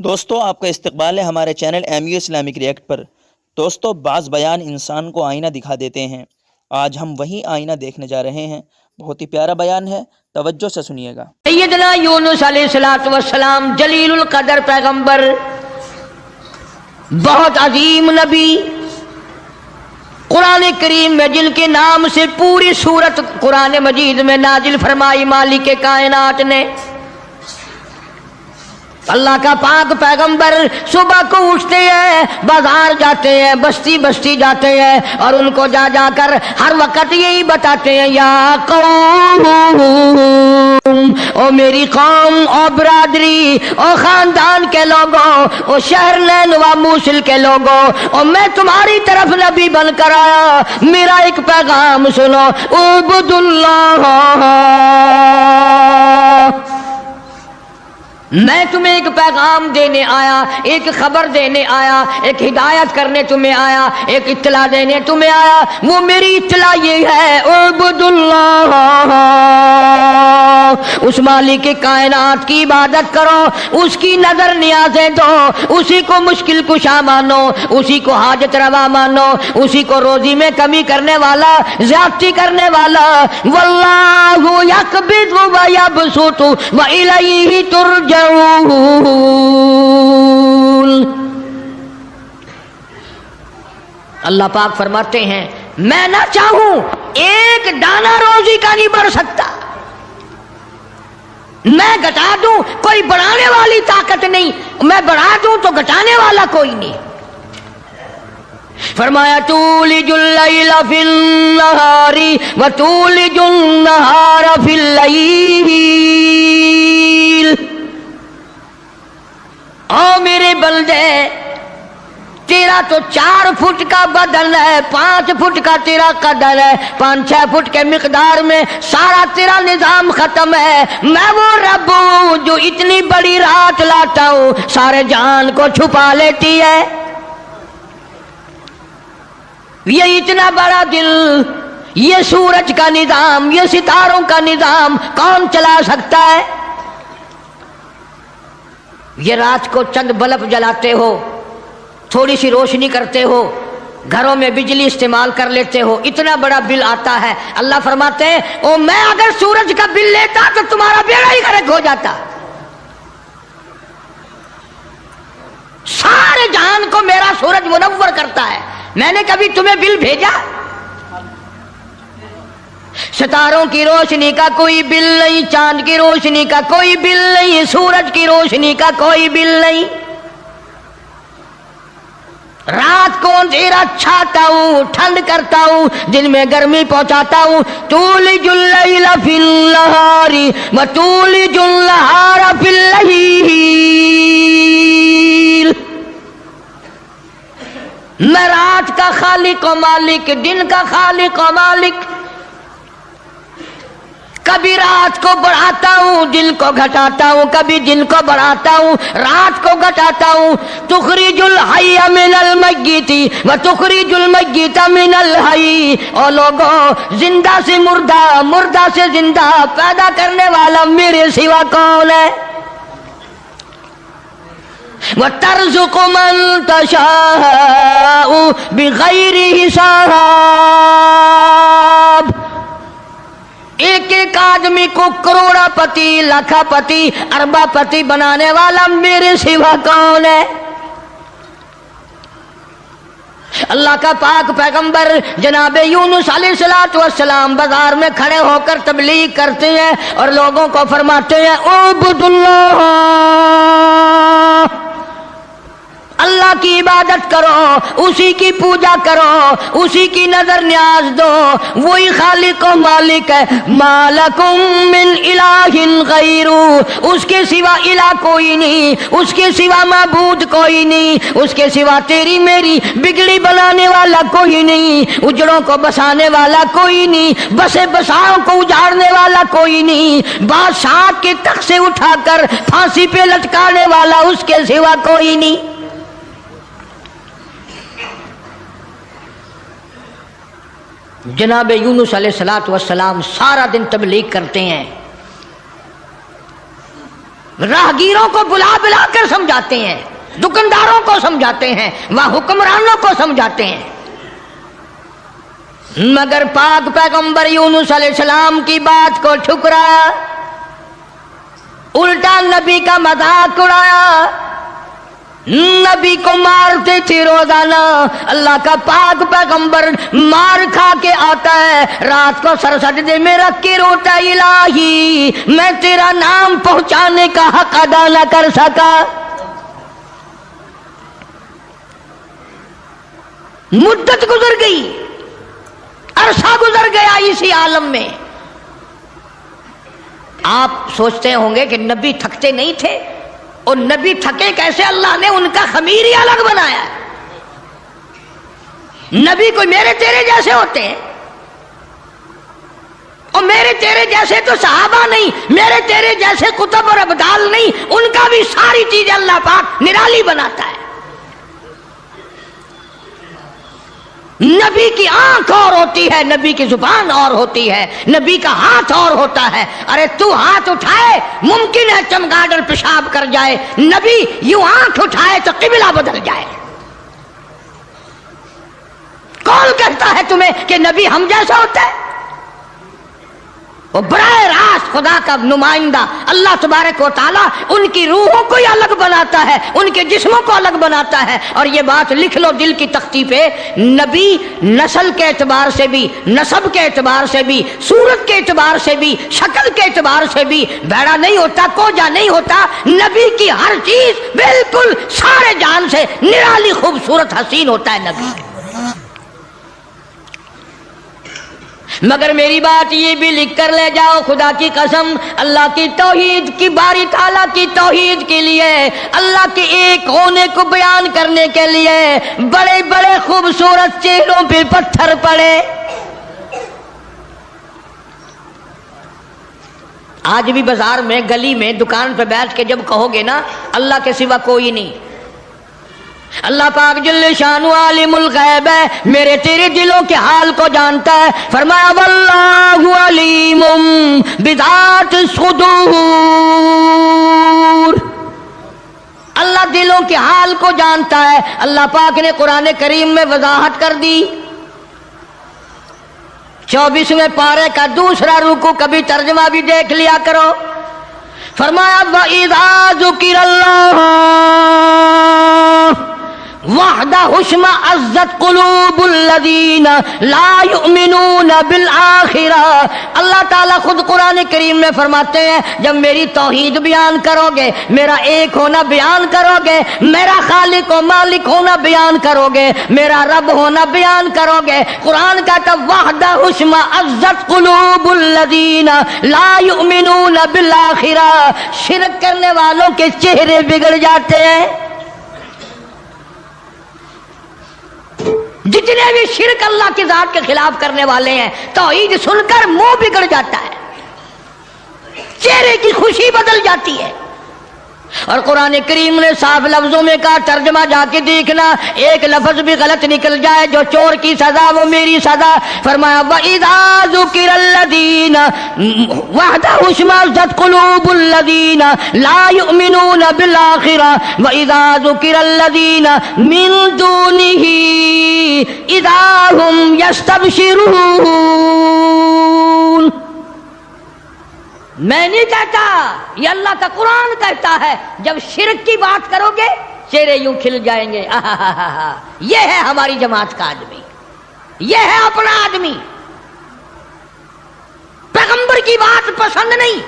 دوستو آپ کا استقبال ہے ہمارے چینل MU اسلامک ریئیکٹ پر۔ دوستو بعض بیان انسان کو آئینہ دکھا دیتے ہیں، آج ہم وہی آئینہ دیکھنے جا رہے ہیں۔ بہت ہی پیارا بیان ہے، توجہ سے سنیے گا۔ سیدنا یونس علیہ السلام جلیل القدر پیغمبر، بہت عظیم نبی، قرآن کریم میں جن کے نام سے پوری سورت قرآن مجید میں نازل فرمائی مالک کائنات نے، اللہ کا پاک پیغمبر صبح کو اٹھتے ہیں، بازار جاتے ہیں، بستی بستی جاتے ہیں، اور ان کو جا جا کر ہر وقت یہی بتاتے ہیں، یا قوم، او میری قوم، او برادری، او خاندان کے لوگوں، او شہر نینوا موصل کے لوگوں، او میں تمہاری طرف نبی بن کر آیا، میرا ایک پیغام سنو، اعبدوا اللہ۔ میں تمہیں ایک پیغام دینے آیا، ایک خبر دینے آیا، ایک ہدایت کرنے تمہیں آیا، ایک اطلاع دینے تمہیں آیا۔ وہ میری اطلاع یہ ہے، اعبدوا اللہ، اس مالک کائنات کی عبادت کرو، اس کی نظر نیازیں دو، اسی کو مشکل کشا مانو، اسی کو حاجت روا مانو، اسی کو روزی میں کمی کرنے والا، زیادتی کرنے والا۔ واللہ یقبض ویبسط والیہ ترجعون۔ اللہ پاک فرماتے ہیں میں نہ چاہوں ایک دانہ روزی کا نہیں بڑھ سکتا، میں گھٹا دوں کوئی بڑھانے والی طاقت نہیں، میں بڑھا دوں تو گھٹانے والا کوئی نہیں۔ فرمایا تولج اللیل فی النہار وتولج النہار فی اللیل۔ او میرے بندے، تیرا تو 4 فٹ کا بدن ہے، 5 فٹ کا تیرا قدر ہے، 5-6 فٹ کے مقدار میں سارا تیرا نظام ختم ہے۔ میں وہ رب ہوں جو اتنی بڑی رات لاتا ہوں، سارے جہان کو چھپا لیتی ہے۔ یہ اتنا بڑا دل، یہ سورج کا نظام، یہ ستاروں کا نظام کون چلا سکتا ہے؟ یہ رات کو چند بلب جلاتے ہو، تھوڑی سی روشنی کرتے ہو، گھروں میں بجلی استعمال کر لیتے ہو، اتنا بڑا بل آتا ہے۔ اللہ فرماتے ہیں او میں اگر سورج کا بل لیتا تو تمہارا بیڑا ہی غرق ہو جاتا۔ سارے جہان کو میرا سورج منور کرتا ہے، میں نے کبھی تمہیں بل بھیجا؟ ستاروں کی روشنی کا کوئی بل نہیں، چاند کی روشنی کا کوئی بل نہیں، سورج کی روشنی کا کوئی بل نہیں۔ رات کو اندھیرا چھاتا ہوں، ٹھنڈ کرتا ہوں، دن میں گرمی پہنچاتا ہوں۔ تولج اللیل فی النہار وتولج النہار فی اللیل۔ میں رات کا خالق و مالک، دن کا خالق و مالک، کبھی رات کو بڑھاتا ہوں، دن کو گھٹاتا ہوں، کبھی دن کو بڑھاتا ہوں، رات کو گھٹاتا ہوں۔ تخرج الحی من المیت وتخرج المیت من الحی۔ او لوگوں، زندہ سے مردہ، مردہ سے زندہ پیدا کرنے والا میرے سوا کون ہے؟ وَتَرْزُقُ مَن تَشَاءُ بِغَيْرِ حساب۔ ایک ایک آدمی کو کروڑا پتی، لاکھا پتی، اربا پتی بنانے والا میرے سوا کون ہے؟ اللہ کا پاک پیغمبر جناب یونس علیہ السلام بازار میں کھڑے ہو کر تبلیغ کرتے ہیں اور لوگوں کو فرماتے ہیں اعبدوا اللہ، اللہ کی عبادت کرو، اسی کی پوجا کرو، اسی کی نظر نیاز دو، وہی خالق و مالک ہے۔ ما لکم من الہ غیر، اس کے سوا الہ کوئی نہیں، اس کے سوا معبود کوئی نہیں، اس کے سوا تیری میری بگڑی بنانے والا کوئی نہیں، اجڑوں کو بسانے والا کوئی نہیں، بسے بساؤں کو اجاڑنے والا کوئی نہیں، بادشاہ کے تخت سے اٹھا کر پھانسی پہ لٹکانے والا اس کے سوا کوئی نہیں۔ جناب یونس علیہ السلام سارا دن تبلیغ کرتے ہیں، راہگیروں کو بلا بلا کر سمجھاتے ہیں، دکانداروں کو سمجھاتے ہیں، وہاں حکمرانوں کو سمجھاتے ہیں، مگر پاک پیغمبر یونس علیہ السلام کی بات کو ٹھکرایا، الٹا نبی کا مذاق اڑایا، نبی کو مارتے تھے روزانہ۔ اللہ کا پاک پیغمبر مار کھا کے آتا ہے، رات کو سر سجدے میں رکھ کے روتا، الہی میں تیرا نام پہنچانے کا حق ادا نہ کر سکا۔ مدت گزر گئی، عرصہ گزر گیا اسی عالم میں۔ آپ سوچتے ہوں گے کہ نبی تھکتے نہیں تھے، اور نبی تھکے کیسے؟ اللہ نے ان کا خمیر ہی الگ بنایا۔ نبی کوئی میرے تیرے جیسے ہوتے ہیں، اور میرے تیرے جیسے تو صحابہ نہیں، میرے تیرے جیسے کتب اور ابدال نہیں، ان کا بھی ساری چیزیں اللہ پاک نرالی بناتا ہے۔ نبی کی آنکھ اور ہوتی ہے، نبی کی زبان اور ہوتی ہے، نبی کا ہاتھ اور ہوتا ہے۔ ارے تو ہاتھ اٹھائے ممکن ہے چمگادڑ پیشاب کر جائے، نبی یوں آنکھ اٹھائے تو قبلہ بدل جائے۔ کون کہتا ہے تمہیں کہ نبی ہم جیسا ہوتا ہے؟ وہ براہ راست خدا کا نمائندہ اللہ تبارک و تعالیٰ ان کی روحوں کو ہی الگ بناتا ہے، ان کے جسموں کو الگ بناتا ہے۔ اور یہ بات لکھ لو دل کی تختی پہ، نبی نسل کے اعتبار سے بھی، نسب کے اعتبار سے بھی، صورت کے اعتبار سے بھی، شکل کے اعتبار سے بھی بھیڑا نہیں ہوتا، کوجا نہیں ہوتا۔ نبی کی ہر چیز بالکل سارے جان سے نرالی خوبصورت حسین ہوتا ہے نبی۔ مگر میری بات یہ بھی لکھ کر لے جاؤ، خدا کی قسم، اللہ کی توحید کی، باری تعالیٰ کی توحید کے لیے، اللہ کے ایک ہونے کو بیان کرنے کے لیے بڑے بڑے خوبصورت چہروں پہ پتھر پڑے۔ آج بھی بازار میں، گلی میں، دکان پہ بیٹھ کے جب کہو گے نا اللہ کے سوا کوئی نہیں، اللہ پاک جل شانہ عالم الغیب ہے، میرے تیرے دلوں کے حال کو جانتا ہے۔ فرمایا واللہ علیم بذات الصدور، اللہ دلوں کے حال کو جانتا ہے۔ اللہ پاک نے قرآن کریم میں وضاحت کر دی، 24ویں پارے کا دوسرا رکوع، کبھی ترجمہ بھی دیکھ لیا کرو۔ فرمایا وَإِذَا ذُكِرَ اللَّهُ وَحْدَهُ اشْمَأَزَّتْ قُلُوبُ الَّذِينَ لَا يُؤْمِنُونَ بِالْآخِرَةِ۔ اللہ تعالیٰ خود قرآن کریم میں فرماتے ہیں جب میری توحید بیان کرو گے، میرا ایک ہونا بیان کرو گے، میرا خالق و مالک ہونا بیان کرو گے، میرا رب ہونا بیان کرو گے، قرآن کہتا وَحْدَهُ اشْمَأَزَّتْ قُلُوبُ الَّذِينَ لَا يُؤْمِنُونَ بِالْآخِرَةِ، شرک کرنے والوں کے چہرے بگڑ جاتے ہیں۔ جتنے بھی شرک اللہ کی ذات کے خلاف کرنے والے ہیں، توحید سن کر منہ بگڑ جاتا ہے، چہرے کی خوشی بدل جاتی ہے۔ اور قرآن کریم نے صاف لفظوں میں کہا، ترجمہ جا کے دیکھنا، ایک لفظ بھی غلط نکل جائے، جو چور کی سزا وہ میری سزا۔ فرمایا وَإِذَا ذُكِرَ الَّذِينَ وَحْدَهُ اشْمَأَزَّتْ قُلُوبُ الَّذِينَ لَا يُؤْمِنُونَ بِالْآخِرَةِ وَإِذَا ذُكِرَ الَّذِينَ مِن دُونِهِ إِذَا هُمْ يَسْتَبْشِرُونَ۔ میں نہیں کہتا، یہ اللہ کا قرآن کہتا ہے، جب شرک کی بات کرو گے چہرے یوں کھل جائیں گے۔ یہ ہے ہماری جماعت کا آدمی، یہ ہے اپنا آدمی۔ پیغمبر کی بات پسند نہیں،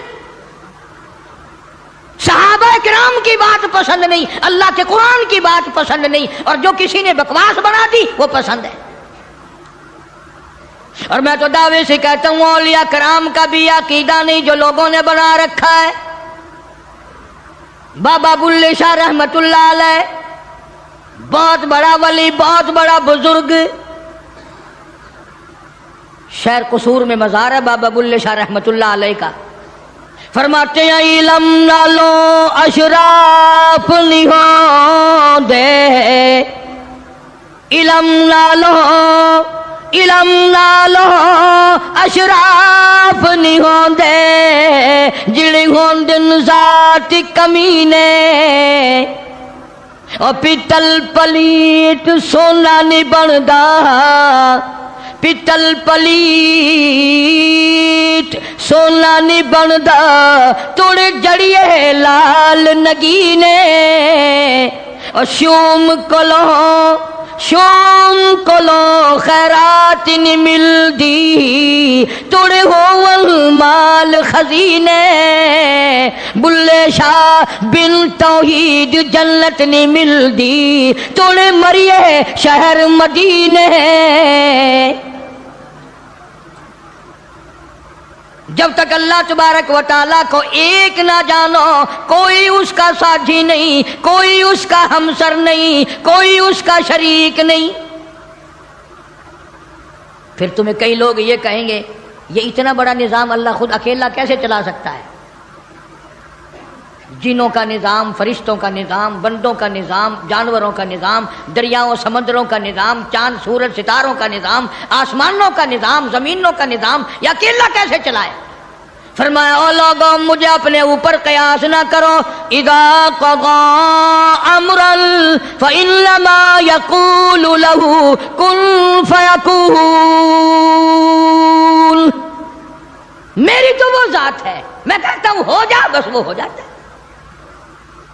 صحابہ کرام کی بات پسند نہیں، اللہ کے قرآن کی بات پسند نہیں، اور جو کسی نے بکواس بنا دی وہ پسند ہے۔ اور میں تو دعوے سے کہتا ہوں اولیاء کرام کا بھی عقیدہ نہیں جو لوگوں نے بنا رکھا ہے۔ بابا بلے شاہ رحمت اللہ علیہ بہت بڑا ولی، بہت بڑا بزرگ، شہر قصور میں مزار ہے بابا بلے شاہ رحمت اللہ علیہ کا۔ فرماتے ہیں علم نہ لو اشراف نہیں ہو دے، علم نہ لو علم نالو اشراف نہیں ہوندے جڑے ہوندن ذات کمینے او پتل پلیت سونا نہیں بندا پتل پلیت سونا نہیں بندا توڑ جڑیے لال نگینے اور شوم کولو خیرات نہیں ملدی توڑے ہون مال خزینے بلے شاہ بن توحید جنت نہیں ملدی توڑے مریے شہر مدینے جب تک اللہ تبارک و تعالیٰ کو ایک نہ جانو کوئی اس کا ساتھی نہیں کوئی اس کا ہمسر نہیں کوئی اس کا شریک نہیں. پھر تمہیں کئی لوگ یہ کہیں گے یہ اتنا بڑا نظام اللہ خود اکیلا کیسے چلا سکتا ہے؟ جنوں کا نظام، فرشتوں کا نظام، بندوں کا نظام، جانوروں کا نظام، دریاؤں سمندروں کا نظام، چاند سورج ستاروں کا نظام، آسمانوں کا نظام، زمینوں کا نظام، یہ اکیلا کیسے چلائے؟ فرمایا او لوگوں مجھے اپنے اوپر قیاس نہ کرو. اذا قضى امرا فانما يقول له كن فيكون. میری تو وہ ذات ہے، میں کہتا ہوں ہو جا بس وہ ہو جاتا ہے.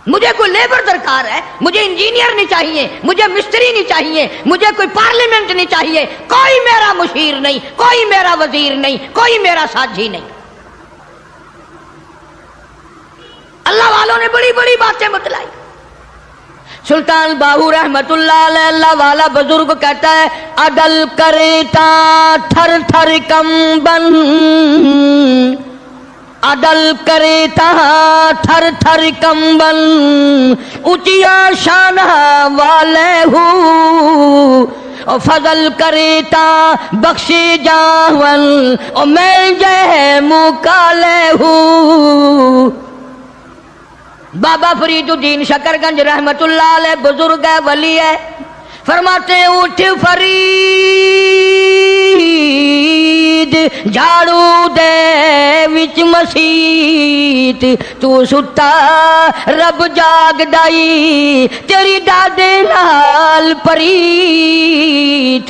مجھے کوئی لیبر درکار ہے، مجھے انجینئر نہیں چاہیے، مجھے مستری نہیں چاہیے، مجھے کوئی پارلیمنٹ نہیں چاہیے، کوئی میرا مشیر نہیں، کوئی میرا وزیر نہیں، کوئی میرا ساتھی نہیں. اللہ والوں نے بڑی بڑی باتیں بتلائی. سلطان باہو رحمت اللہ علیہ اللہ والا بزرگ کہتا ہے عدل کرتا تھر تھر کمبن، عدل کرتا تھر تھر کمبن اچیا شانہ والے ہو، فضل کرتا بخشی جاون او میں جے مکالے ہوں. بابا فرید الدین شکر گنج رحمت اللہ علیہ بزرگ ہے، ولی ہے، فرماتے ہیں اٹھ فرید جھاڑو دے وچ مسیت تو ستا رب جاگ دائی تیری دادے نال پریت.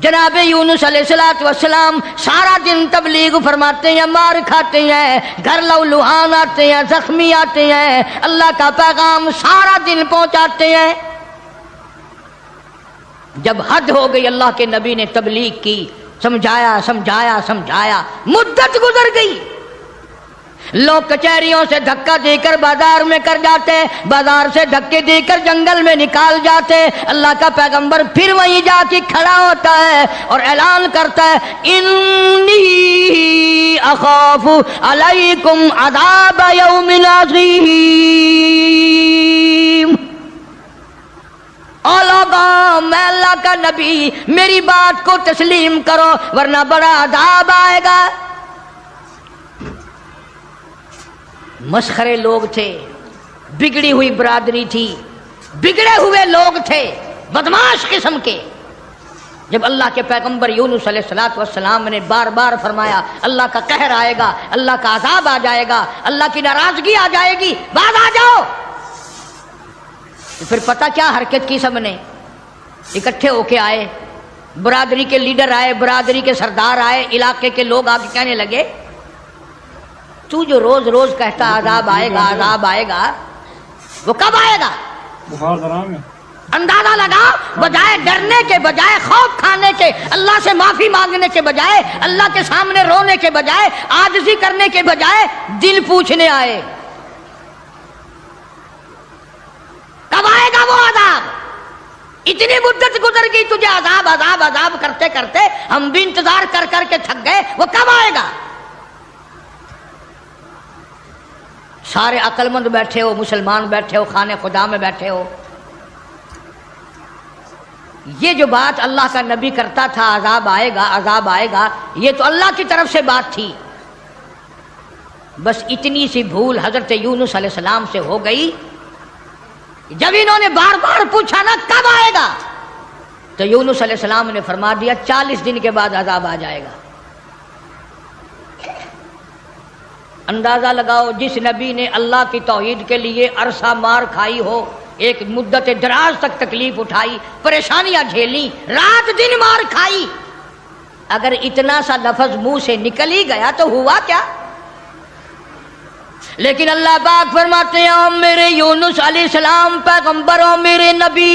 جناب یونس علیہ السلام سارا دن تبلیغ فرماتے ہیں، مار کھاتے ہیں، گھر لہوحان آتے ہیں، زخمی آتے ہیں، اللہ کا پیغام سارا دن پہنچاتے ہیں. جب حد ہو گئی اللہ کے نبی نے تبلیغ کی، سمجھایا سمجھایا سمجھایا، مدت گزر گئی. لوگ کچہریوں سے دھکا دے کر بازار میں کر جاتے، بازار سے دھکے دے کر جنگل میں نکال جاتے. اللہ کا پیغمبر پھر وہیں جا کے کھڑا ہوتا ہے اور اعلان کرتا ہے انی اخاف علیکم عذاب یوم عظیم. او لوگوں میں اللہ کا نبی، میری بات کو تسلیم کرو ورنہ بڑا عذاب آئے گا. مسخرے لوگ تھے، بگڑی ہوئی برادری تھی، بگڑے ہوئے لوگ تھے، بدماش قسم کے. جب اللہ کے پیغمبر یونس علیہ السلام نے بار بار فرمایا اللہ کا قہر آئے گا، اللہ کا عذاب آ جائے گا، اللہ کی ناراضگی آ جائے گی، باز آ جاؤ، تو پھر پتہ کیا حرکت کی؟ سب نے اکٹھے ہو کے آئے، برادری کے لیڈر آئے، برادری کے سردار آئے، علاقے کے لوگ آ کے کہنے لگے تو جو روز روز کہتا عذاب آئے گا عذاب آئے گا، وہ کب آئے گا؟ اندازہ لگا. بجائے ڈرنے کے، بجائے خوف کھانے کے، اللہ سے معافی مانگنے کے بجائے، اللہ کے سامنے رونے کے بجائے، عاجزی کرنے کے بجائے دل پوچھنے آئے کب آئے گا وہ عذاب. اتنی مدت گزر گئی تجھے عذاب عذاب عذاب کرتے کرتے، ہم بھی انتظار کر کر کے تھک گئے، وہ کب آئے گا؟ سارے عقل مند بیٹھے ہو، مسلمان بیٹھے ہو، خانے خدا میں بیٹھے ہو. یہ جو بات اللہ کا نبی کرتا تھا عذاب آئے گا عذاب آئے گا، یہ تو اللہ کی طرف سے بات تھی. بس اتنی سی بھول حضرت یونس علیہ السلام سے ہو گئی. جب انہوں نے بار بار پوچھا نا کب آئے گا، تو یونس علیہ السلام نے فرما دیا 40 دن کے بعد عذاب آ جائے گا۔ اندازہ لگاؤ، جس نبی نے اللہ کی توحید کے لیے عرصہ مار کھائی ہو، ایک مدت دراز تک تکلیف اٹھائی، پریشانیاں جھیلی، رات دن مار کھائی، اگر اتنا سا لفظ منہ سے نکل ہی گیا تو ہوا کیا؟ لیکن اللہ پاک فرماتے ہیں او میرے یونس علیہ السلام پیغمبر، او میرے نبی،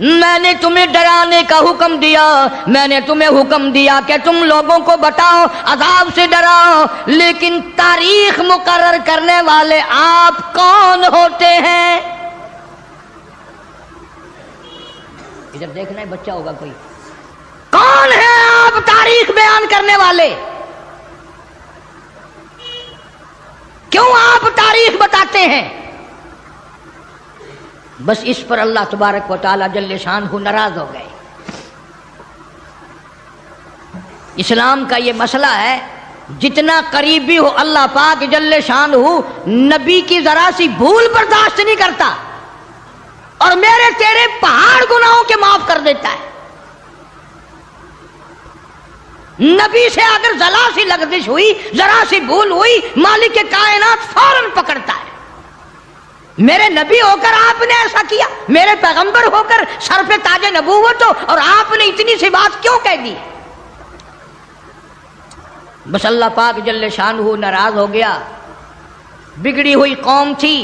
میں نے تمہیں ڈرانے کا حکم دیا، میں نے تمہیں حکم دیا کہ تم لوگوں کو بتاؤ، عذاب سے ڈراؤ، لیکن تاریخ مقرر کرنے والے آپ کون ہوتے ہیں؟ ادھر دیکھنا ہے، بچہ ہوگا کوئی، کون ہے آپ تاریخ بیان کرنے والے؟ کیوں آپ تاریخ بتاتے ہیں؟ بس اس پر اللہ تبارک و تعالی جل شانہ ناراض ہو گئے۔ اسلام کا یہ مسئلہ ہے، جتنا قریبی ہو اللہ پاک جل شانہ نبی کی ذرا سی بھول برداشت نہیں کرتا، اور میرے تیرے پہاڑ گناہوں کے معاف کر دیتا ہے۔ نبی سے اگر ذرا سی لغزش ہوئی، ذرا سی بھول ہوئی، مالک کائنات فوراً پکڑتا ہے۔ میرے نبی ہو کر آپ نے ایسا کیا، میرے پیغمبر ہو کر سر پہ تاج نبوت ہو، اور آپ نے اتنی سی بات کیوں کہہ دی؟ بس اللہ پاک جل شانہ ناراض ہو گیا۔ بگڑی ہوئی قوم تھی،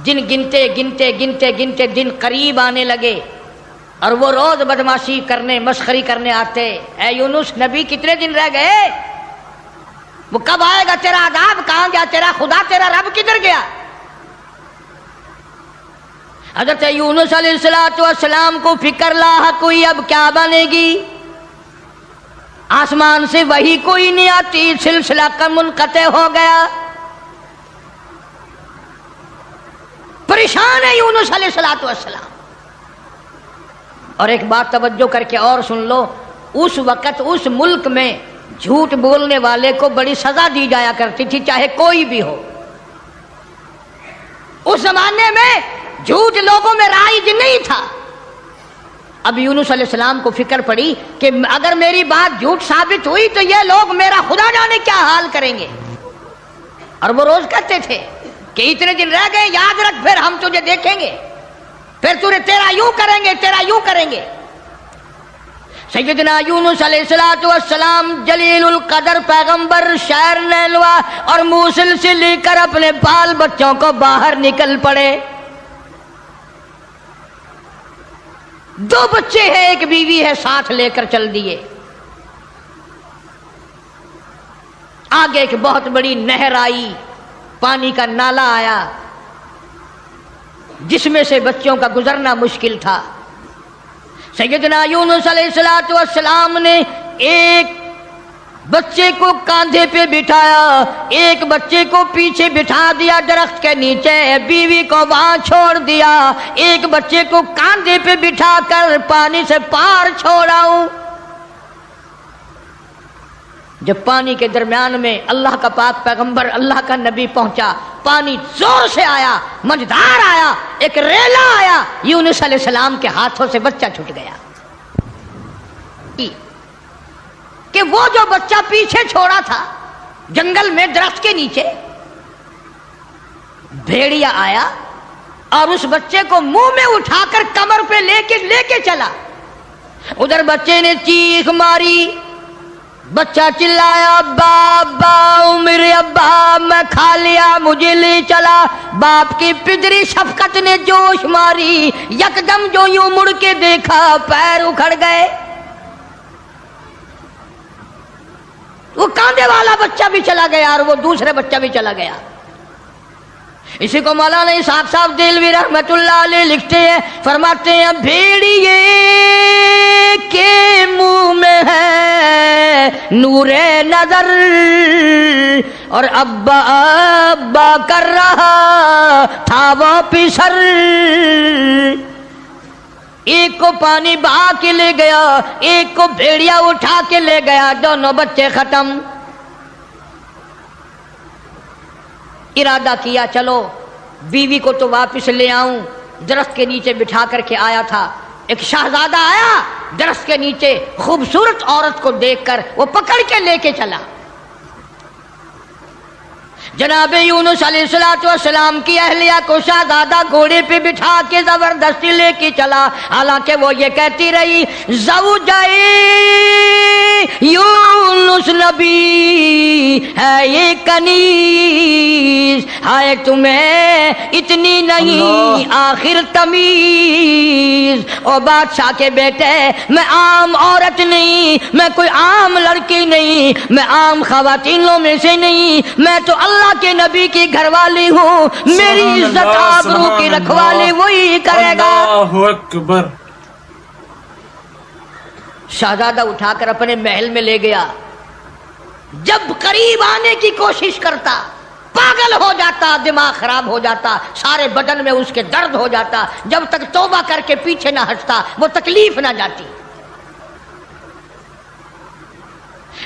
دن گنتے گنتے گنتے گنتے دن قریب آنے لگے، اور وہ روز بدماشی کرنے، مسخری کرنے آتے۔ اے یونس نبی کتنے دن رہ گئے؟ وہ کب آئے گا تیرا عذاب؟ کہاں گیا تیرا خدا؟ تیرا رب کدھر گیا؟ حضرت یونس علیہ السلام کو فکر لاحق ہوئی، اب کیا بنے گی؟ آسمان سے وحی کوئی نہیں آتی، سلسلہ کا منقطع ہو گیا۔ پریشان ہے یونس علیہ السلام۔ اور ایک بات توجہ کر کے اور سن لو، اس وقت اس ملک میں جھوٹ بولنے والے کو بڑی سزا دی جایا کرتی تھی، چاہے کوئی بھی ہو۔ اس زمانے میں جھوٹ لوگوں میں رائج نہیں تھا۔ اب یونس علیہ السلام کو فکر پڑی کہ اگر میری بات جھوٹ ثابت ہوئی تو یہ لوگ میرا خدا جانے کیا حال کریں گے۔ اور وہ روز کہتے تھے کہ اتنے دن رہ گئے، یاد رکھ، پھر ہم تجھے دیکھیں گے، پھر تیرا یوں کریں گے، تیرا یوں کریں گے۔ سیدنا یونس علیہ السلام جلیل القدر پیغمبر شہر نیلوا اور موصل سے لے کر اپنے بال بچوں کو باہر نکل پڑے۔ 2 بچے ہیں، ایک بیوی ہے، ساتھ لے کر چل دیے۔ آگے ایک بہت بڑی نہر آئی، پانی کا نالا آیا جس میں سے بچوں کا گزرنا مشکل تھا۔ سیدنا یونس علیہ السلام نے ایک بچے کو کاندھے پہ بٹھایا، ایک بچے کو پیچھے بٹھا دیا درخت کے نیچے، بیوی کو وہاں چھوڑ دیا، ایک بچے کو کاندھے پہ بٹھا کر پانی سے پار چھوڑاؤں۔ جب پانی کے درمیان میں اللہ کا پاک پیغمبر، اللہ کا نبی پہنچا، پانی زور سے آیا، مجدار آیا، ایک ریلا آیا، یونس علیہ السلام کے ہاتھوں سے بچہ چھوٹ گیا۔ کہ وہ جو بچہ پیچھے چھوڑا تھا جنگل میں درخت کے نیچے، بھیڑیا آیا اور اس بچے کو منہ میں اٹھا کر کمر پہ لے کے چلا۔ ادھر بچے نے چیخ ماری، بچہ چلایا، ابا ابا، میرے ابا، میں کھا لیا، مجھے لے چلا۔ باپ کی پدری شفقت نے جوش ماری، یکدم جو یوں مڑ کے دیکھا، پیر اکھڑ گئے۔ وہ کاندھے والا بچہ بھی چلا گیا اور وہ دوسرے بچہ بھی چلا گیا۔ اسی کو مولانا اسحاق صاحب دہلوی رحمت اللہ علیہ لکھتے ہیں، فرماتے ہیں بھیڑیے کے منہ میں ہے نور نظر اور ابا ابا کر رہا تھا وہ پسر۔ ایک کو پانی بہا کے لے گیا، ایک کو بھیڑیا اٹھا کے لے گیا، دونوں بچے ختم۔ ارادہ کیا چلو بیوی کو تو واپس لے آؤں، درخت کے نیچے بٹھا کر کے آیا تھا. ایک شہزادہ آیا, درخت کے نیچے خوبصورت عورت کو دیکھ کر وہ پکڑ کے لے کے چلا. جناب یونس علیہ السلام کی اہلیہ کو شہزادہ گھوڑے پہ بٹھا کے زبردستی لے کے چلا, حالانکہ وہ یہ کہتی رہی زوجائے یونس نبی ہے یہ کنیز, ہائے تمہیں اتنی نہیں آخر تمیز. او بادشاہ کے بیٹے, میں عام عورت نہیں, میں کوئی عام لڑکی نہیں, میں عام خواتینوں میں سے نہیں, میں تو اللہ کے نبی کی گھر والی ہوں, میری عزت آبرو کی رکھوالی وہی کرے گا. اللہ اکبر. شہزادہ اٹھا کر اپنے محل میں لے گیا. جب قریب آنے کی کوشش کرتا پاگل ہو جاتا, دماغ خراب ہو جاتا, سارے بدن میں اس کے درد ہو جاتا. جب تک توبہ کر کے پیچھے نہ ہٹتا وہ تکلیف نہ جاتی.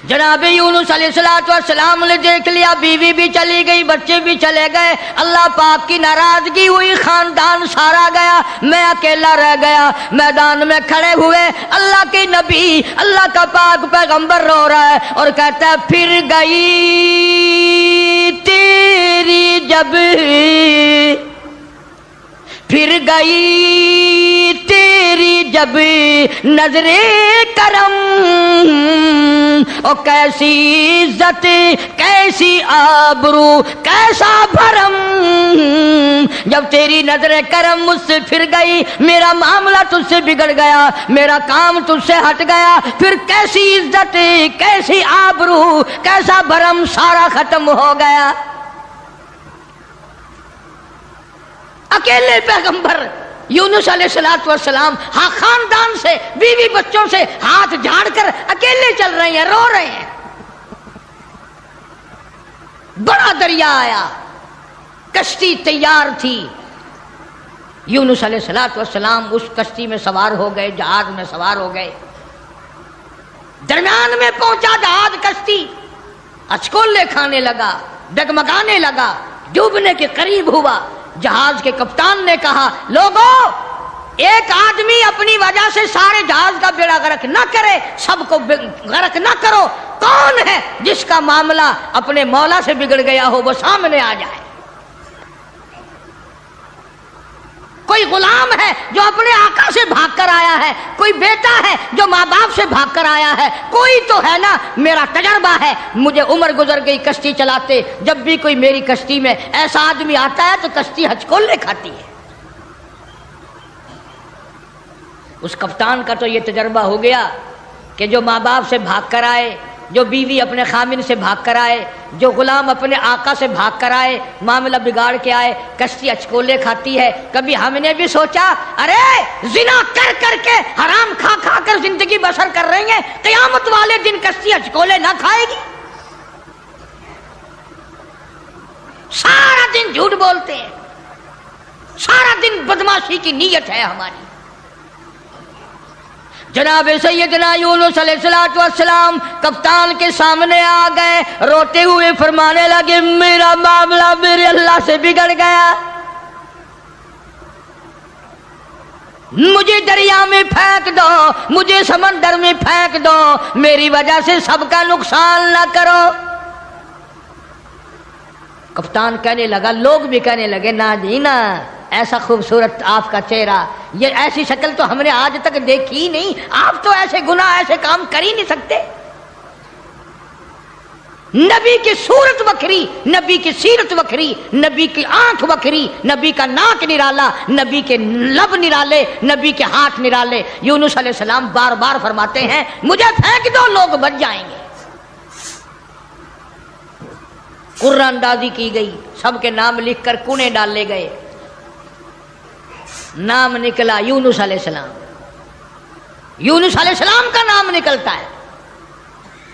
جناب یونس علیہ السلام نے دیکھ لیا, بیوی بھی چلی گئی, بچے بھی چلے گئے, اللہ پاک کی ناراضگی ہوئی, خاندان سارا گیا, میں اکیلا رہ گیا. میدان میں کھڑے ہوئے اللہ کے نبی, اللہ کا پاک پیغمبر رو رہا ہے اور کہتا ہے پھر گئی تیری جب, پھر گئی تیری جب نظر کرم, او کیسی عزت کیسی آبرو کیسا بھرم. جب تیری نظر کرم مجھ سے پھر گئی, میرا معاملہ تجھ سے بگڑ گیا, میرا کام تجھ سے ہٹ گیا, پھر کیسی عزت کیسی آبرو کیسا بھرم سارا ختم ہو گیا. اکیلے پیغمبر یونس علیہ السلام ہاں خاندان سے بیوی بچوں سے ہاتھ جھاڑ کر اکیلے چل رہے ہیں, رو رہے ہیں. بڑا دریا آیا, کشتی تیار تھی. یونس علیہ السلام اس کشتی میں سوار ہو گئے, جہاز میں سوار ہو گئے. درمیان میں پہنچا جہاز, کشتی اچکولے کھانے لگا, ڈگمگانے لگا, ڈوبنے کے قریب ہوا. جہاز کے کپتان نے کہا لوگوں, ایک آدمی اپنی وجہ سے سارے جہاز کا بیڑا غرق نہ کرے, سب کو غرق نہ کرو. کون ہے جس کا معاملہ اپنے مولا سے بگڑ گیا ہو, وہ سامنے آ جائے. کوئی غلام ہے جو اپنے آقا سے بھاگ کر آیا ہے, کوئی بیٹا ہے جو ماں باپ سے بھاگ کر آیا ہے, کوئی تو ہے نا. میرا تجربہ ہے, مجھے عمر گزر گئی کشتی چلاتے, جب بھی کوئی میری کشتی میں ایسا آدمی آتا ہے تو کشتی ہچکولے کھاتی ہے. اس کپتان کا تو یہ تجربہ ہو گیا کہ جو ماں باپ سے بھاگ کر آئے, جو بیوی اپنے خامن سے بھاگ کر آئے, جو غلام اپنے آقا سے بھاگ کر آئے, معاملہ بگاڑ کے آئے, کشتی اچکولے کھاتی ہے. کبھی ہم نے بھی سوچا ارے زنا کر کر کے حرام کھا کھا کر زندگی بسر کر رہے ہیں, قیامت والے دن کشتی اچکولے نہ کھائے گی؟ سارا دن جھوٹ بولتے ہیں, سارا دن بدماشی کی نیت ہے ہماری. جناب سیدنا یونس علیہ السلام کپتان کے سامنے آ گئے, روتے ہوئے فرمانے لگے میرا معاملہ میرے اللہ سے بگڑ گیا, مجھے دریا میں پھینک دو, مجھے سمندر میں پھینک دو, میری وجہ سے سب کا نقصان نہ کرو. کپتان کہنے لگا, لوگ بھی کہنے لگے نا جی نا, ایسا خوبصورت آپ کا چہرہ, یہ ایسی شکل تو ہم نے آج تک دیکھی ہی نہیں, آپ تو ایسے گناہ ایسے کام کر ہی نہیں سکتے. نبی کی صورت وکھری, نبی کی سیرت وکھری, نبی کی آنکھ وکھری, نبی کا ناک نرالا, نبی کے لب نرالے, نبی کے ہاتھ نرالے. یونس علیہ السلام بار بار فرماتے ہیں مجھے پھینک دو, لوگ بچ جائیں گے. قرآن اندازی کی گئی, سب کے نام لکھ کر کونے ڈالے گئے. نام نکلا یونس علیہ السلام. یونس علیہ السلام کا نام نکلتا ہے,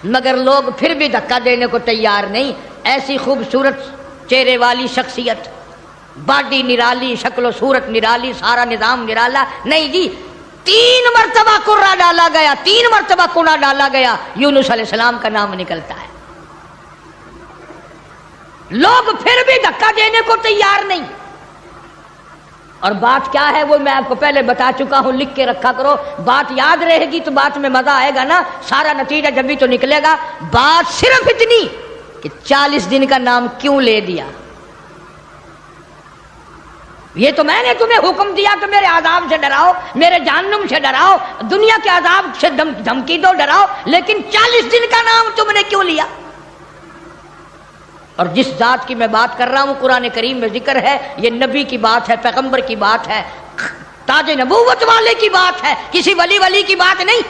مگر لوگ پھر بھی دھکا دینے کو تیار نہیں. ایسی خوبصورت چہرے والی شخصیت, باڈی نرالی, شکل و صورت نرالی, سارا نظام نرالا, نہیں جی 3 مرتبہ قرہ ڈالا گیا, 3 مرتبہ کونا ڈالا گیا, یونس علیہ السلام کا نام نکلتا ہے. لوگ پھر بھی دھکا دینے کو تیار نہیں. اور بات کیا ہے وہ میں آپ کو پہلے بتا چکا ہوں، لکھ کے رکھا کرو، بات یاد رہے گی تو بات میں مزہ آئے گا نا، سارا نتیجہ جب بھی تو نکلے گا۔ بات صرف اتنی کہ 40 دن کا نام کیوں لے دیا؟ یہ تو میں نے تمہیں حکم دیا کہ میرے عذاب سے ڈراؤ، میرے جہنم سے ڈراؤ، دنیا کے عذاب سے دھمکی دو، ڈراؤ، لیکن 40 دن کا نام تم نے کیوں لیا؟ اور جس ذات کی میں بات کر رہا ہوں قرآن کریم میں ذکر ہے، یہ نبی کی بات ہے، پیغمبر کی بات ہے، تاج نبوت والے کی بات ہے، کسی ولی کی بات نہیں۔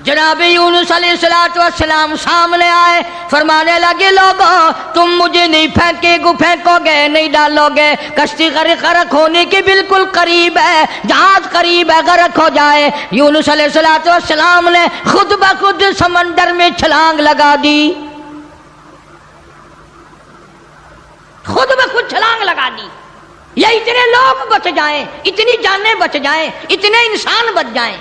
جناب یونس علیہ السلام سامنے آئے، فرمانے لگے لوگوں تم مجھے نہیں پھینکو گے، نہیں ڈالو گے، کشتی غرق ہونے کے بالکل قریب ہے، جہاز قریب ہے، غرق ہو جائے۔ یونس علیہ السلام نے خود بخود سمندر میں چھلانگ لگا دی، خود بخود چھلانگ لگا دی، یا اتنے لوگ بچ جائیں، اتنی جانیں بچ جائیں، اتنے انسان بچ جائیں۔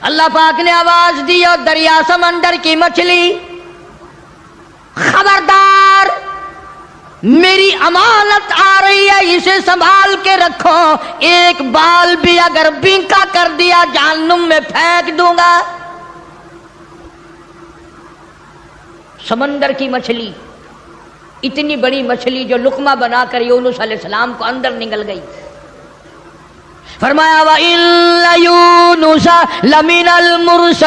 اللہ پاک نے آواز دی اور دریا سمندر کی مچھلی خبردار، میری امانت آ رہی ہے، اسے سنبھال کے رکھو، ایک بال بھی اگر بینکا کر دیا جہنم میں پھینک دوں گا۔ سمندر کی مچھلی، اتنی بڑی مچھلی جو لقمہ بنا کر یونس علیہ السلام کو اندر نگل گئی۔ فرمایا وَإِنَّ يُونُسَ لَمِنَ الْمُرْسَلِينَ،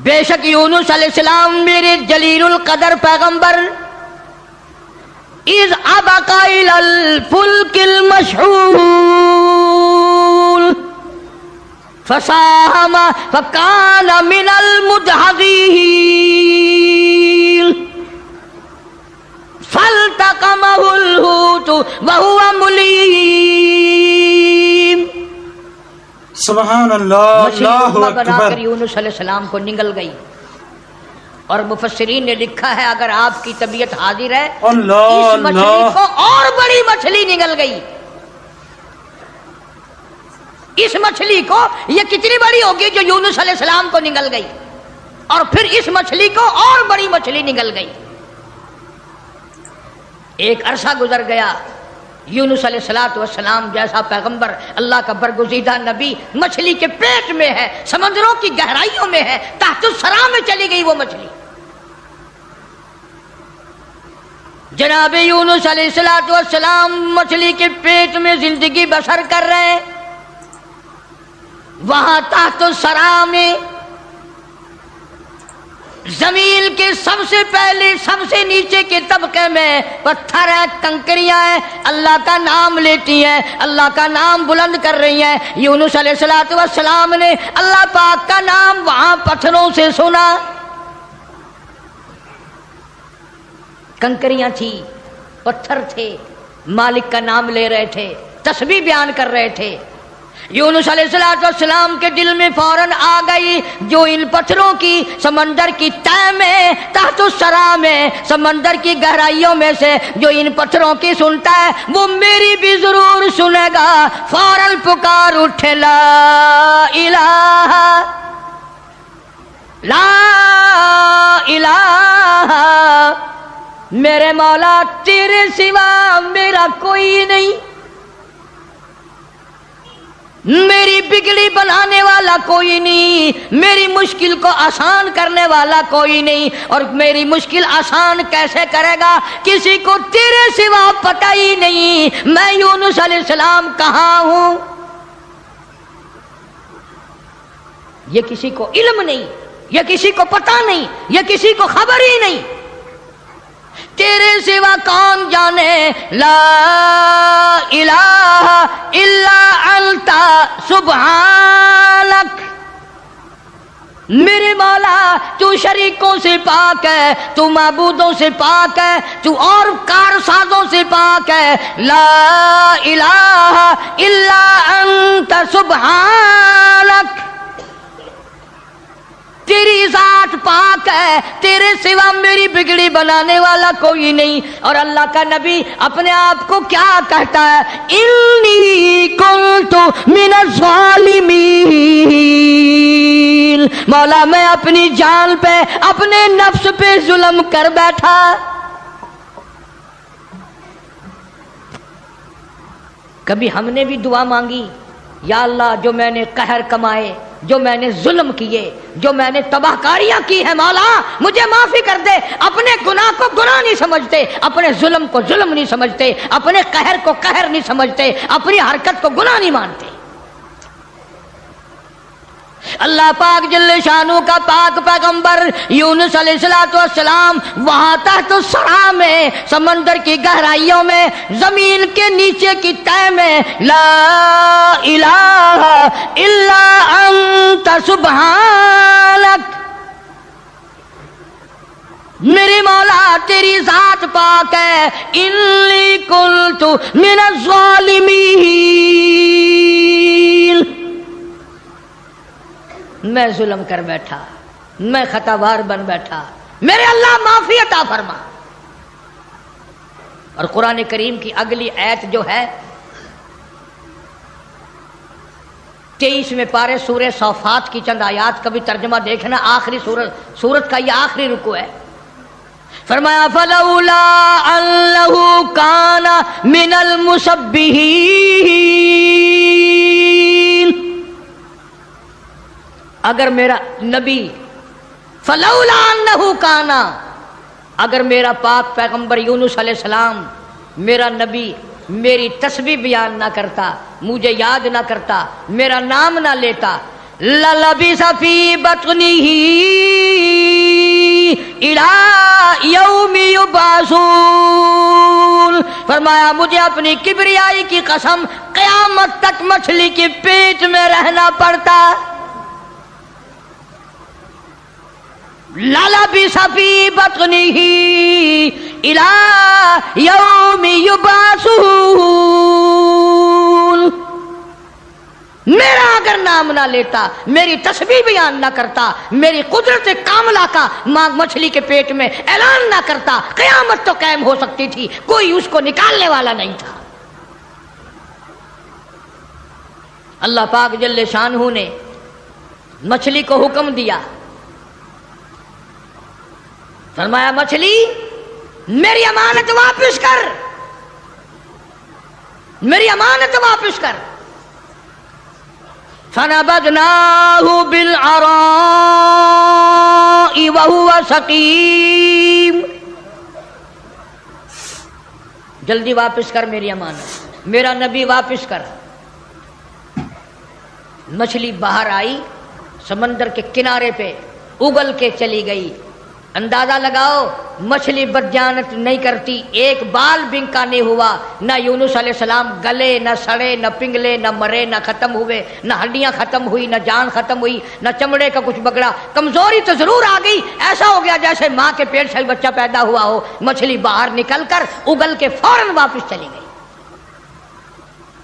بے شک یونس علیہ السلام میرے جلیل القدر پیغمبر، اِذْ أَبَقَ إِلَى الْفُلْكِ الْمَشْحُونِ فَسَاهَمَ فَكَانَ مِنَ الْمُدْحَضِينَ فَالْتَقَمَهُ الْحُوتُ وَهُوَ مُلِيمٌ۔ سبحان اللہ، اللہ بنا اکبر۔ کر یونس علیہ السلام کو نگل گئی، اور مفسرین نے لکھا ہے اگر آپ کی طبیعت حاضر ہے اللہ اس مچھلی اللہ، کو اور بڑی مچھلی نگل گئی۔ اس مچھلی کو، یہ کتنی بڑی ہوگی جو یونس علیہ السلام کو نگل گئی، اور پھر اس مچھلی کو اور بڑی مچھلی نگل گئی۔ ایک عرصہ گزر گیا، یونس علیہ السلام جیسا پیغمبر، اللہ کا برگزیدہ نبی مچھلی کے پیٹ میں ہے، سمندروں کی گہرائیوں میں ہے، تحت الثرى میں چلی گئی وہ مچھلی۔ جناب یونس علیہ السلام مچھلی کے پیٹ میں زندگی بسر کر رہے ہیں، وہاں تحت الثرى میں زمین کے سب سے پہلے سب سے نیچے کے طبقے میں پتھر ہے، کنکریاں ہیں، اللہ کا نام لیتی ہیں، اللہ کا نام بلند کر رہی ہیں۔ یونس علیہ السلام نے اللہ پاک کا نام وہاں پتھروں سے سنا، کنکریاں تھی، پتھر تھے، مالک کا نام لے رہے تھے، تسبیح بیان کر رہے تھے۔ یونس علیہ السلام کے دل میں فوراً آ گئی، جو ان پتھروں کی سمندر کی تہ میں، تحت الثرى میں، سمندر کی گہرائیوں میں سے جو ان پتھروں کی سنتا ہے وہ میری بھی ضرور سنے گا۔ فوراً پکار اٹھے لا الہ لا الہ، میرے مولا تیرے سوا میرا کوئی نہیں، میری بگڑی بنانے والا کوئی نہیں، میری مشکل کو آسان کرنے والا کوئی نہیں، اور میری مشکل آسان کیسے کرے گا کسی کو تیرے سوا پتہ ہی نہیں، میں یونس علیہ السلام کہاں ہوں یہ کسی کو علم نہیں، یہ کسی کو پتہ نہیں، یہ کسی کو خبر ہی نہیں، تیرے سوا کون جانے۔ لا الہ الا انت سبحانک، میرے مولا تو شریکوں سے پاک ہے، تو معبودوں سے پاک ہے، تو اور کارسازوں سے پاک ہے۔ لا الہ الا انت سبحانک، تیری ذات پاک ہے، تیرے سوا میری بگڑی بنانے والا کوئی نہیں۔ اور اللہ کا نبی اپنے آپ کو کیا کہتا ہے؟ انی کنت من الظالمین، مولا میں اپنی جان پہ اپنے نفس پہ ظلم کر بیٹھا. کبھی ہم نے بھی دعا مانگی یا اللہ جو میں نے قہر کمائے، جو میں نے ظلم کیے، جو میں نے تباہ کاریاں کی ہیں مولا مجھے معافی کر دے. اپنے گناہ کو گناہ نہیں سمجھتے، اپنے ظلم کو ظلم نہیں سمجھتے، اپنے قہر کو قہر نہیں سمجھتے، اپنی حرکت کو گناہ نہیں مانتے. اللہ پاک جل شانہ کا پاک پیغمبر یونس علیہ السلام وہاں تحت الثرى میں، سمندر کی گہرائیوں میں، زمین کے نیچے کی تہ میں، لا الہ الا انت سبحانک، میرے مولا تیری ذات پاک ہے، انی کنت من الظالمین، میں ظلم کر بیٹھا، میں خطاوار بن بیٹھا، میرے اللہ معافی عطا فرما. اور قرآن کریم کی اگلی آیت جو ہے 23ویں پارے سورہ صافات کی چند آیات کا بھی ترجمہ دیکھنا، آخری سورت کا یہ آخری رکوع ہے. فرمایا فلولا انہ کان من المسبحین، اگر میرا نبی، فلولا انہ کانا، اگر میرا پاک پیغمبر یونس علیہ السلام میرا نبی میری تسبیح بیان نہ کرتا، مجھے یاد نہ کرتا، میرا نام نہ لیتا، للبث فی بطنہ الی یوم یبعثون، فرمایا مجھے اپنی کبریائی کی قسم قیامت تک مچھلی کے پیٹ میں رہنا پڑتا. للبث فی بطنہ الی یوم یبعثون، میرا اگر نام نہ لیتا، میری تسبیح بیان نہ کرتا، میری قدرت کاملہ کا مچھلی کے پیٹ میں اعلان نہ کرتا، قیامت تو قائم ہو سکتی تھی، کوئی اس کو نکالنے والا نہیں تھا. اللہ پاک جل شانہ نے مچھلی کو حکم دیا، فرمایا مچھلی میری امانت واپس کر، میری امانت واپس کر. فنبذناہ بالعراء وہو سقیم، جلدی واپس کر میری امانت، میرا نبی واپس کر. مچھلی باہر آئی، سمندر کے کنارے پہ اگل کے چلی گئی. اندازہ لگاؤ مچھلی بدجانت نہیں کرتی، ایک بال بنکا نہیں ہوا، نہ یونس علیہ السلام گلے، نہ سڑے، نہ پنگلے، نہ مرے، نہ ختم ہوئے، نہ ہڈیاں ختم ہوئی، نہ جان ختم ہوئی، نہ چمڑے کا کچھ بگڑا. کمزوری تو ضرور آ گئی، ایسا ہو گیا جیسے ماں کے پیٹ سے بچہ پیدا ہوا ہو. مچھلی باہر نکل کر اگل کے فوراً واپس چلی گئی.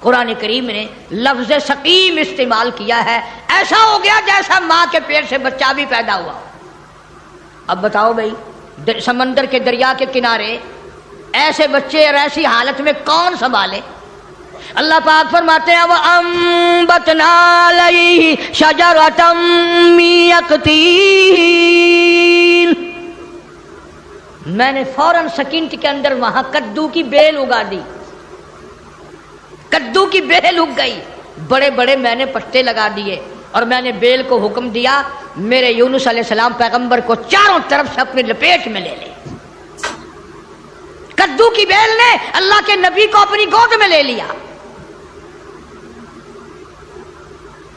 قرآن کریم نے لفظ سقیم استعمال کیا ہے، ایسا ہو گیا جیسا ماں کے پیٹ سے بچہ بھی پیدا ہوا ہو. اب بتاؤ بھائی، سمندر کے دریا کے کنارے ایسے بچے اور ایسی حالت میں کون سنبھالے؟ اللہ پاک فرماتے ہیں وَأَنبَتْنَا عَلَيْهِ شَجَرَةً مِّن يَقْطِينٍ، میں نے فوراً سیکنڈ کے اندر وہاں کدو کی بیل اگا دی. کدو کی بیل اگ گئی، بڑے بڑے میں نے پتے لگا دیے، اور میں نے بیل کو حکم دیا میرے یونس علیہ السلام پیغمبر کو چاروں طرف سے اپنی لپیٹ میں لے لے. کدو کی بیل نے اللہ کے نبی کو اپنی گود میں لے لیا.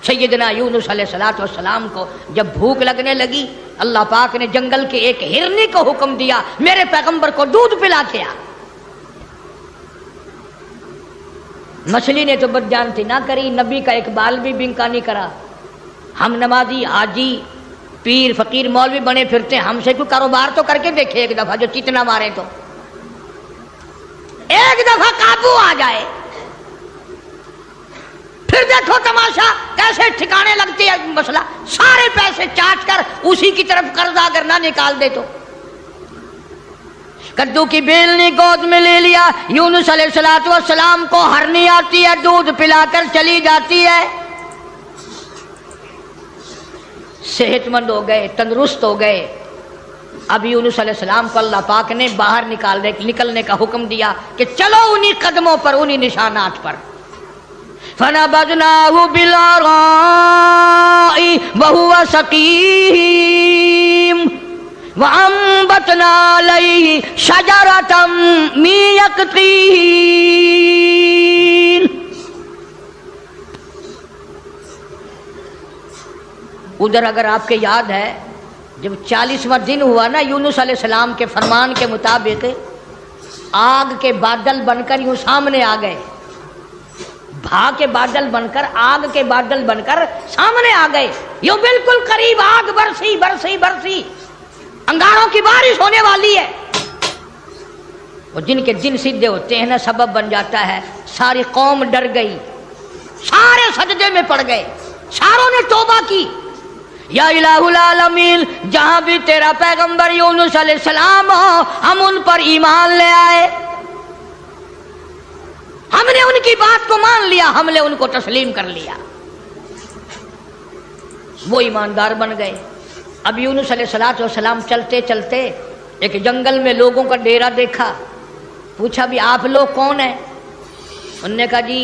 سیدنا یونس علیہ السلام کو جب بھوک لگنے لگی، اللہ پاک نے جنگل کے ایک ہرنی کو حکم دیا میرے پیغمبر کو دودھ پلا کے آ. مچھلی نے تو بدجانتی نہ کری، نبی کا ایک بال بھی بنکا نہیں کرا. ہم نمازی، حاجی، پیر، فقیر، مولوی بنے پھرتے، ہم سے کوئی کاروبار تو کر کے دیکھے ایک دفعہ، جو چتنا مارے تو ایک دفعہ قابو آ جائے، پھر دیکھو تماشا کیسے ٹھکانے لگتی ہے مسئلہ. سارے پیسے چاٹ کر اسی کی طرف قرضہ اگر نہ نکال دے تو. کدو کی بیل نے گود میں لے لیا. یونس علیہ السلام کو ہرنی آتی ہے، دودھ پلا کر چلی جاتی ہے. صحت مند ہو گئے، تندرست ہو گئے. اب یونس علیہ السلام کو اللہ پاک نے باہر نکلنے کا حکم دیا کہ چلو انہی قدموں پر، انہی نشانات پر. فَنَبَذْنَاهُ بِالْعَرَاءِ وَهُوَ سَقِيمٌ وَأَنبَتْنَا عَلَيْهِ شَجَرَةً مِّن يَقْطِينٍ. ادھر اگر آپ کے یاد ہے جب 40واں دن ہوا نا، یونس علیہ السلام کے فرمان کے مطابق آگ کے بادل بن کر یوں سامنے آ گئے، بھا کے بادل بن کر، آگ کے بادل بن کر سامنے آ گئے. یوں بالکل قریب آگ برسی برسی برسی، انگاروں کی بارش ہونے والی ہے. اور جن کے دن سیدھے ہوتے ہیں نا، سبب بن جاتا ہے. ساری قوم ڈر گئی، سارے سجدے میں پڑ گئے، ساروں نے توبہ کی. یا الہ العالمین، جہاں بھی تیرا پیغمبر یونس علیہ السلام ہو، ہم ان پر ایمان لے آئے، ہم نے ان کی بات کو مان لیا، ہم نے ان کو تسلیم کر لیا. وہ ایماندار بن گئے. اب یونس علیہ السلام چلتے چلتے ایک جنگل میں لوگوں کا ڈیرا دیکھا. پوچھا بھی آپ لوگ کون ہیں؟ انہوں نے کہا جی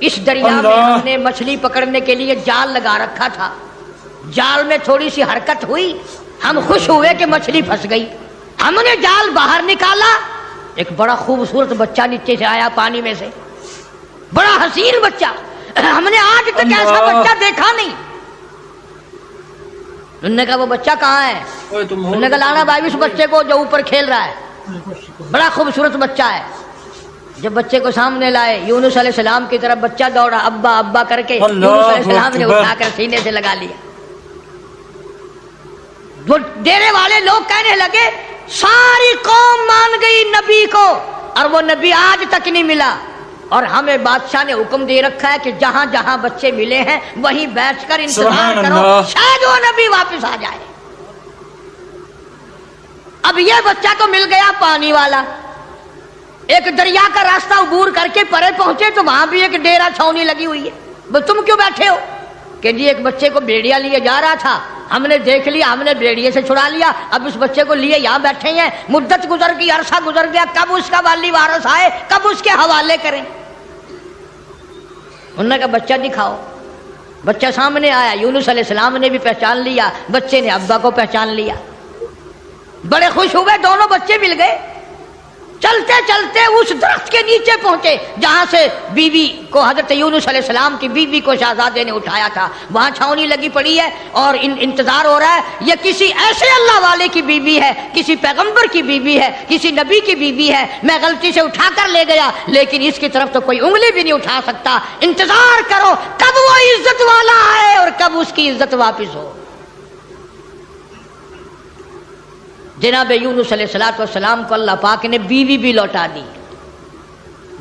اس دریا میں ہم نے مچھلی پکڑنے کے لیے جال لگا رکھا تھا، جال میں تھوڑی سی حرکت ہوئی، ہم خوش ہوئے کہ مچھلی پھنس گئی، ہم نے جال باہر نکالا، ایک بڑا خوبصورت بچہ نیچے سے آیا پانی میں سے، بڑا حسین بچہ، ہم نے آج تک ایسا بچہ دیکھا نہیں. انہوں نے کہا وہ بچہ کہاں ہے؟ انہوں نے کہا لانا بھائی اس بچے کو جو اوپر کھیل رہا ہے، بڑا خوبصورت بچہ ہے. جب بچے کو سامنے لائے، یونس علیہ السلام کی طرف بچہ دوڑا، ابا ابا کر کے یونس علیہ السلام نے اٹھا کر سینے سے لگا لیا. وہ ڈیرے والے لوگ کہنے لگے ساری قوم مان گئی نبی کو، اور وہ نبی آج تک نہیں ملا، اور ہمیں بادشاہ نے حکم دے رکھا ہے کہ جہاں جہاں بچے ملے ہیں وہیں بیٹھ کر انتظار کرو، شاید وہ نبی واپس آ جائے. اب یہ بچہ تو مل گیا پانی والا. ایک دریا کا راستہ عبور کر کے پرے پہنچے تو وہاں بھی ایک ڈیرا چھاونی لگی ہوئی ہے. تم کیوں بیٹھے ہو؟ کہ جی ایک بچے کو بھیڑیا لیے جا رہا تھا، ہم نے دیکھ لیا، ہم نے بھیڑیے سے چھڑا لیا، اب اس بچے کو لیے یہاں بیٹھے ہیں، مدت گزر گئی، عرصہ گزر گیا، کب اس کا والی وارث آئے، کب اس کے حوالے کریں. انہوں نے کہا بچہ دکھاؤ. بچہ سامنے آیا، یونس علیہ السلام نے بھی پہچان لیا، بچے نے ابا کو پہچان لیا. بڑے خوش ہوئے، دونوں بچے مل گئے. چلتے چلتے اس درخت کے نیچے پہنچے جہاں سے بیوی کو، حضرت یونس علیہ السلام کی بیوی کو شہزادے نے اٹھایا تھا. وہاں چھاونی لگی پڑی ہے اور انتظار ہو رہا ہے، یہ کسی ایسے اللہ والے کی بیوی ہے، کسی پیغمبر کی بیوی ہے، کسی نبی کی بیوی ہے. میں غلطی سے اٹھا کر لے گیا لیکن اس کی طرف تو کوئی انگلی بھی نہیں اٹھا سکتا. انتظار کرو کب وہ عزت والا آئے اور کب اس کی عزت واپس ہو. جناب یونس علیہ السلام کو اللہ پاک نے بیوی بھی لوٹا دی،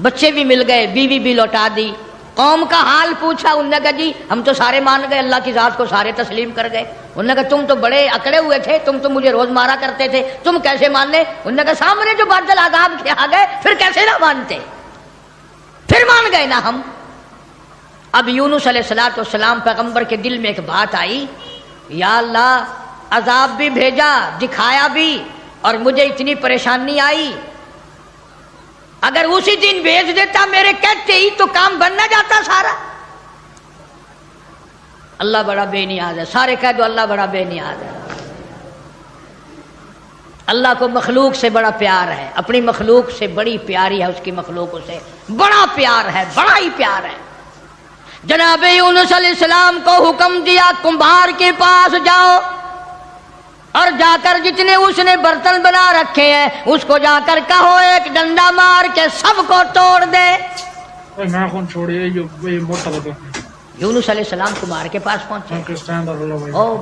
بچے بھی مل گئے، بیوی بھی لوٹا دی. قوم کا حال پوچھا، انہوں نے کہا جی ہم تو سارے مان گئے، اللہ کی ذات کو سارے تسلیم کر گئے. انہوں نے کہا تم تو بڑے اکڑے ہوئے تھے، تم تو مجھے روز مارا کرتے تھے، تم کیسے مان لے؟ انہوں نے کہا سامنے جو بادل عذاب کے آ گئے پھر کیسے نہ مانتے، پھر مان گئے نا ہم. اب یونس علیہ السلام پیغمبر کے دل میں ایک بات آئی، یا اللہ عذاب بھی بھیجا، دکھایا بھی، اور مجھے اتنی پریشانی آئی، اگر اسی دن بھیج دیتا میرے کہتے ہی تو کام بن نہ جاتا سارا. اللہ بڑا بے نیاز ہے، سارے کہہ دو اللہ بڑا بے نیاز ہے. اللہ کو مخلوق سے بڑا پیار ہے، اپنی مخلوق سے بڑی پیاری ہے، اس کی مخلوقوں سے بڑا پیار ہے، بڑا ہی پیار ہے. جناب یونس علیہ السلام کو حکم دیا کمبھار کے پاس جاؤ، اور جا کر جتنے اس نے برتن بنا رکھے ہیں اس کو جا کر کہو ایک ڈنڈا مار کے سب کو توڑ دے. یونس علیہ السلام کمبھار کے پاس پہنچے،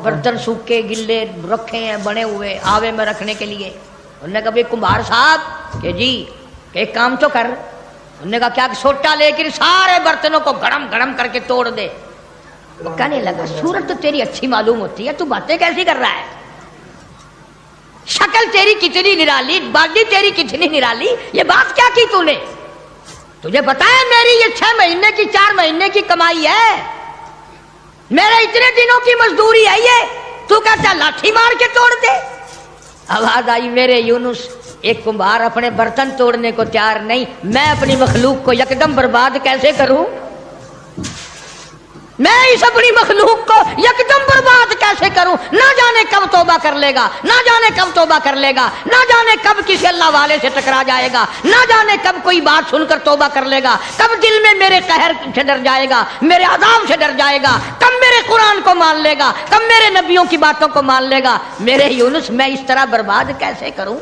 برتن سوکھے گلے رکھے ہیں بنے ہوئے آوے میں رکھنے کے لیے. انہوں نے کہا بھائی کمبھار صاحب کہ جی ایک کام تو کر. انہوں نے کہا کیا؟ سوٹا لے کر سارے برتنوں کو گڑم گڑم کر کے توڑ دے. وہ کہنے لگا صورت تو تیری اچھی معلوم ہوتی ہے، تو باتیں کیسی کر رہا ہے، شکل تیری کتنی نرالی، باڈی تیری کتنی نرالی، یہ بات کیا کی تو نے؟ تجھے پتا ہے میری یہ 6 مہینے کی 4 مہینے کی کمائی ہے، میرے اتنے دنوں کی مزدوری ہے یہ، تو کہتا لاٹھی مار کے توڑ دے۔ آواز آئی میرے یونس ایک کمبھار اپنے برتن توڑنے کو تیار نہیں، میں اپنی مخلوق کو یکدم برباد کیسے کروں؟ میں اس اپنی مخلوق کو یکدم برباد کیسے کروں؟ نہ جانے کب توبہ کر لے گا، نہ جانے کب توبہ کر لے گا، نہ جانے کب کسی اللہ والے سے ٹکرا جائے گا، نہ جانے کب کوئی بات سن کر توبہ کر لے گا، کب دل میں میرے قہر سے ڈر جائے گا، میرے عذاب سے ڈر جائے گا، کب میرے قرآن کو مان لے گا، کب میرے نبیوں کی باتوں کو مان لے گا۔ میرے یونس میں اس طرح برباد کیسے کروں؟